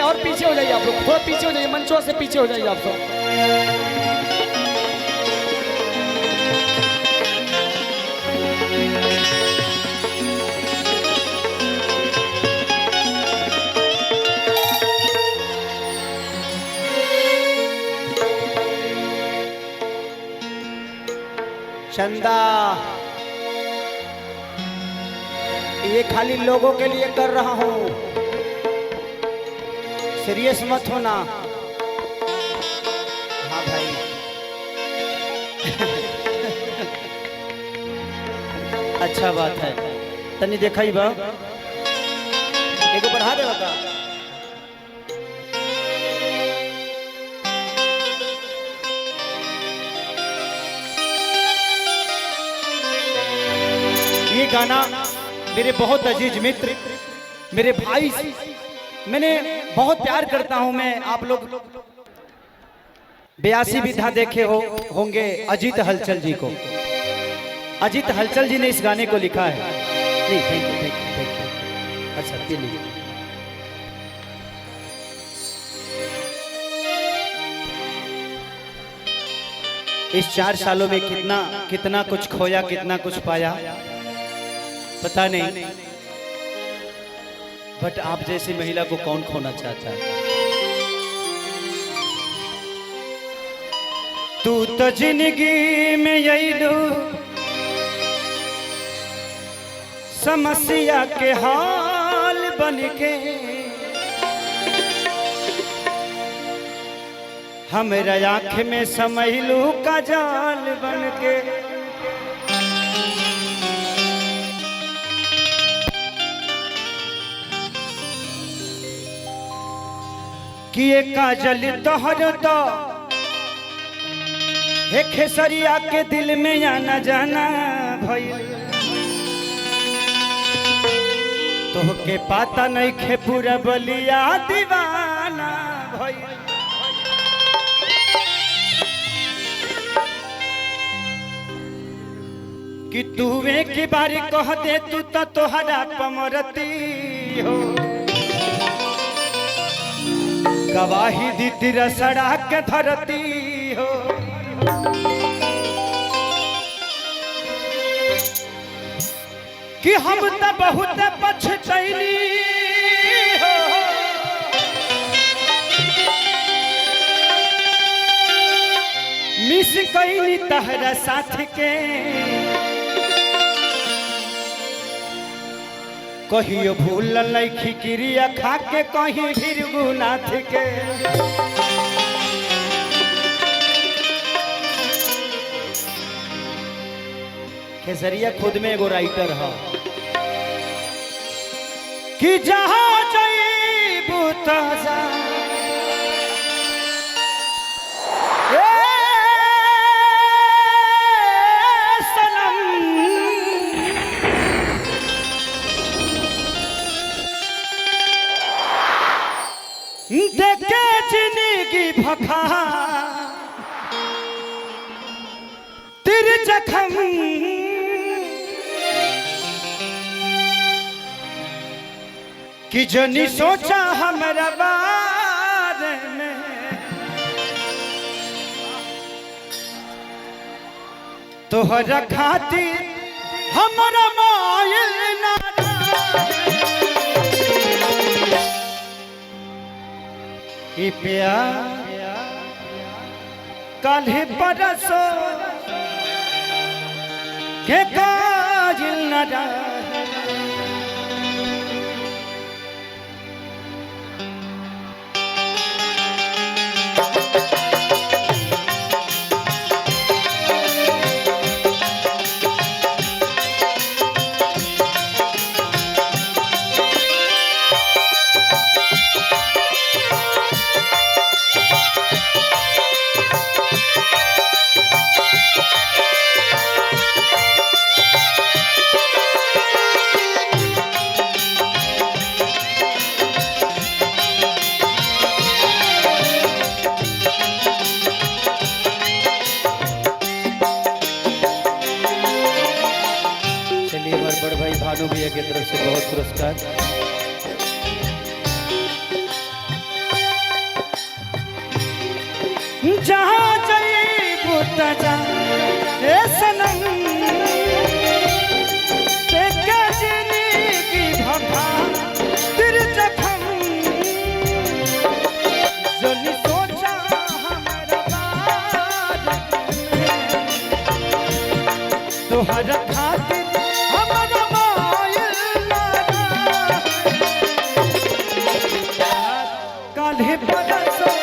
और पीछे हो जाइए आप लोग, थोड़ा पीछे हो जाइए, मंचों से पीछे हो जाइए आप सब। चंदा ये खाली लोगों के लिए कर रहा हूँ, सीरियस मत होना। हाँ भाई अच्छा बात है, तनी देखा ही बा एगो बढ़ा दे बता। ये गाना मेरे बहुत अजीज मित्र, मेरे भाई, मैंने बहुत प्यार करता हूं मैं। आप लोग 82 विधा देखे होंगे अजीत हलचल जी को। अजीत हलचल जी ने इस गाने को लिखा है। जी thank you thank you thank you. अच्छा चलिए, इस 4 सालों में कितना कुछ खोया, कितना कुछ पाया पता नहीं, बट आप जैसी महिला को कौन खोना चाहता है। तू तो जिंदगी में यही लो समस्या के हाल बन के, हमेरा आँख में समैलू का जाल बन के। कि ये काजल तोहर तो हे खेसरिया के दिल में आना जाना भइल, तोहके पाता नहीं खे पूरा बलिया दीवाना भइल। कि तू एक बारी कह दे तू तो तोहरा पमरती हो, गवाही दी तेरा सड़क के धरती हो। कि हम तो बहुत पछतैनी हो, मिस कैनी तहरा साथ के, कहियो भूल लैखी क्रिया खा के कहीं भीरगुनाथ के। खेसरिया खुद में एगो राइटर है। कि जहाँ जईबू ताजा देखे जिंदगी भखा तेरे जखम, कि जनी सोचा हमारा बारे में, तोहरा खातिर हमारा मायल ना कि प्यार काल्हे परसो के काजिल न रहे। जहाँ जईबू तजा ए सनम देखे जिंदगी भभा तेरे जखम जनी सोचा हमारा बात तोहरा खातिर हमारा मायल लागा काल्हे बरसो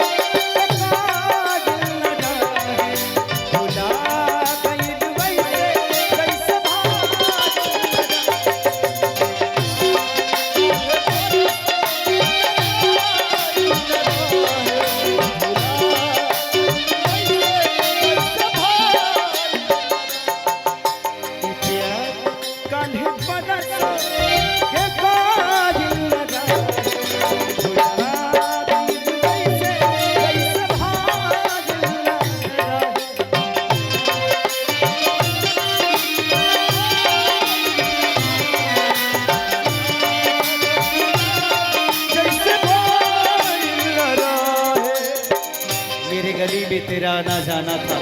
गली में तेरा आना जाना था,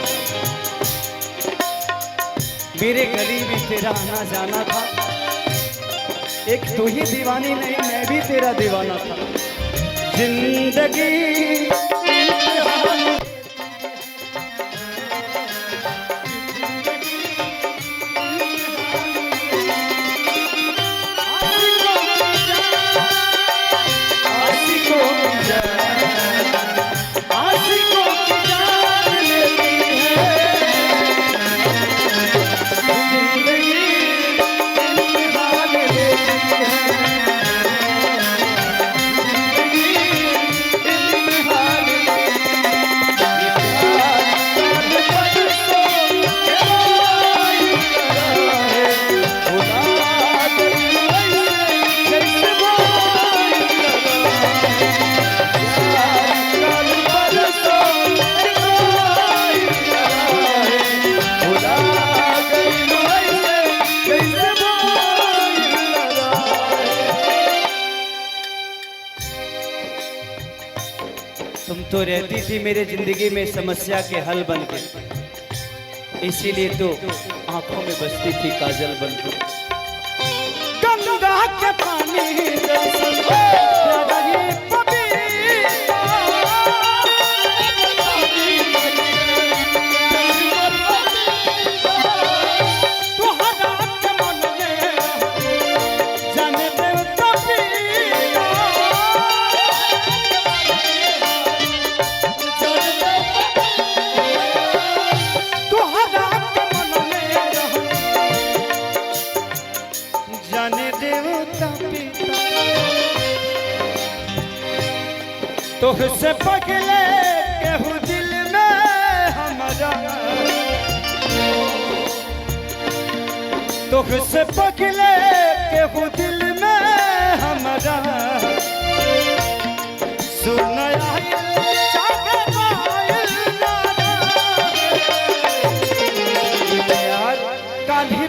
मेरे गली में तेरा आना जाना था। एक तू ही दीवानी नहीं मैं भी तेरा दीवाना था। जिंदगी तुम तो रहती थी मेरे जिंदगी में समस्या के हल बन के, इसीलिए तो आंखों में बसती थी काजल बन के। गंगा के पानी तुझसे पगले केहू दिल में हमारा, तुझसे पगले केहू दिल में हमारा। सुनाया यार काली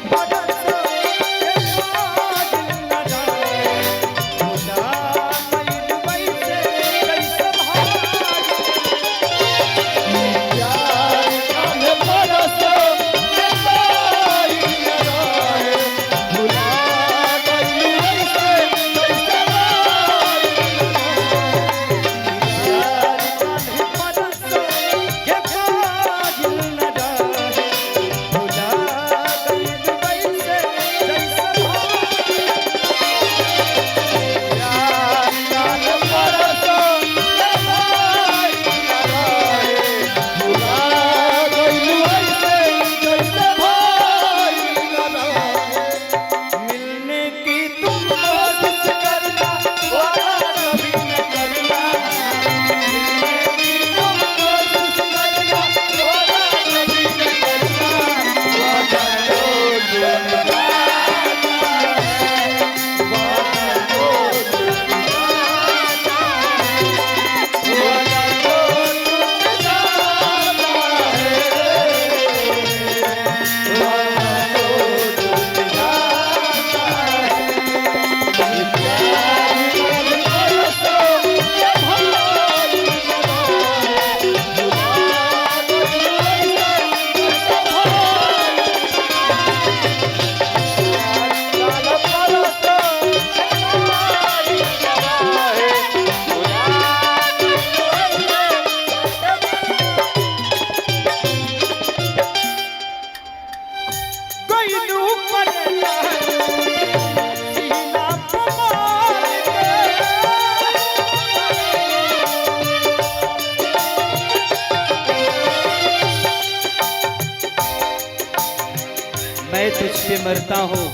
तुझ पे मरता हूँ,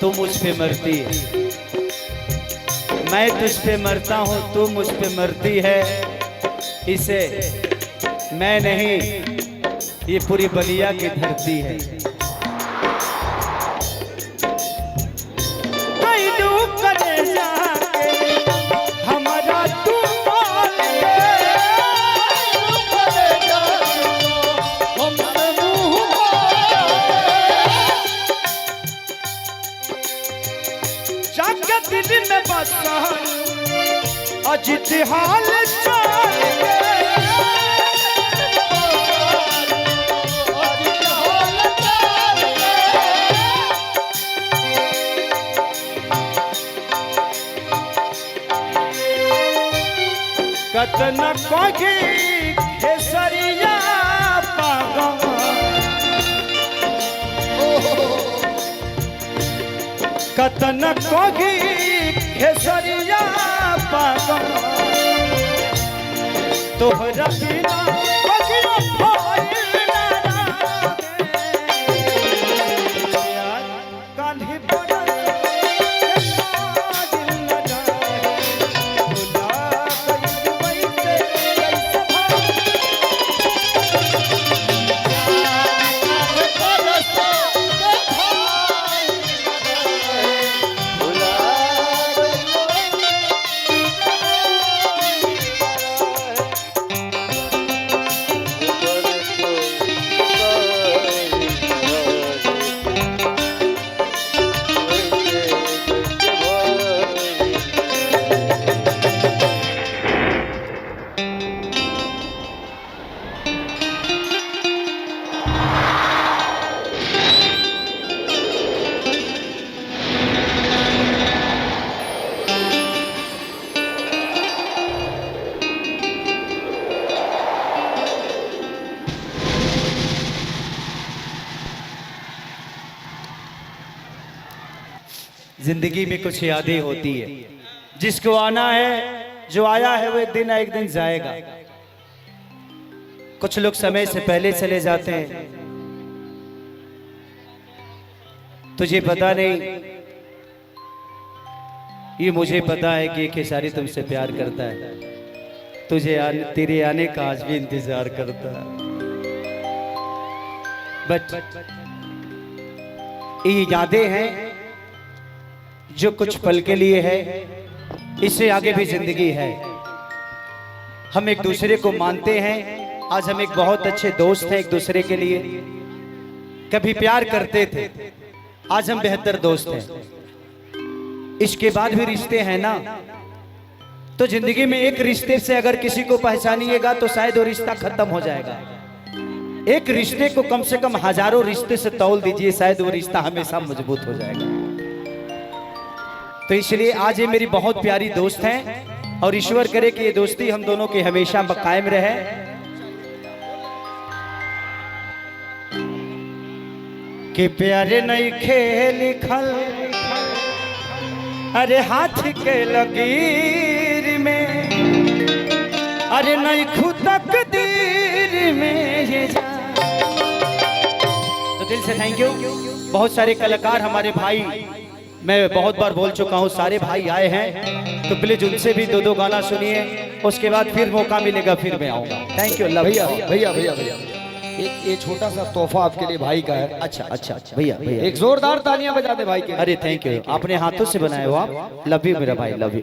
तू मुझ पे मरती है। मैं तुझ पे मरता हूँ, तू मुझ पे मरती है। इसे मैं नहीं, ये पूरी बलिया की धरती है। हमारा तू दिल में बसा अजित हाल चाल कतन कोगी खेसरिया पागा कतन कोगी खेसरिया पागा तोहरा बिना बगिया भइल ना यार कान्ही बड़ा दिल न जाए भुला गई वैसे कैसे जिंदगी में कुछ यादें होती है, जिसको आना है, जो आया है वो एक दिन जाएगा। कुछ लोग समय से पहले चले जाते हैं, तुझे पता नहीं, ये मुझे पता है कि खेसारी तुमसे प्यार करता है, तेरे आने का आज भी इंतजार करता है। बट ये यादें हैं जो कुछ पल के लिए है, इससे आगे भी जिंदगी है। हम एक दूसरे को मानते हैं, आज हम एक बहुत अच्छे दोस्त हैं एक दूसरे के लिए। कभी प्यार करते थे, आज हम बेहतर दोस्त हैं। इसके बाद भी रिश्ते हैं ना, तो जिंदगी में एक रिश्ते से अगर किसी को पहचानिएगा तो शायद वो रिश्ता खत्म हो जाएगा। एक रिश्ते को कम से कम हजारों रिश्ते से तौल दीजिए, शायद वो रिश्ता हमेशा मजबूत हो जाएगा। तो इसलिए आज ये मेरी बहुत प्यारी दोस्त हैं और ईश्वर करे कि ये दोस्ती हम दोनों की हमेशा कायम रहे। कि प्यारे नहीं खेल लिखल अरे हाथ के लकीर में, अरे नहीं खुद तकदीर में ये जा। तो दिल से थैंक यू। बहुत सारे कलाकार हमारे भाई, मैं बहुत बार बोल चुका हूँ, सारे भाई आए हैं, तो प्लीज उनसे भी दो दो गाना सुनिए, उसके बाद फिर मौका मिलेगा फिर मैं आऊंगा। Thank you. भैया भैया भैया भैया एक ये छोटा सा तोहफा आपके लिए भाई का है। अच्छा अच्छा अच्छा भैया भैया एक जोरदार तालियां बजा दे भाई के। अरे थैंक यू, आपने हाथों से बनाए हो आप। लव यू मेरा भाई, लव यू।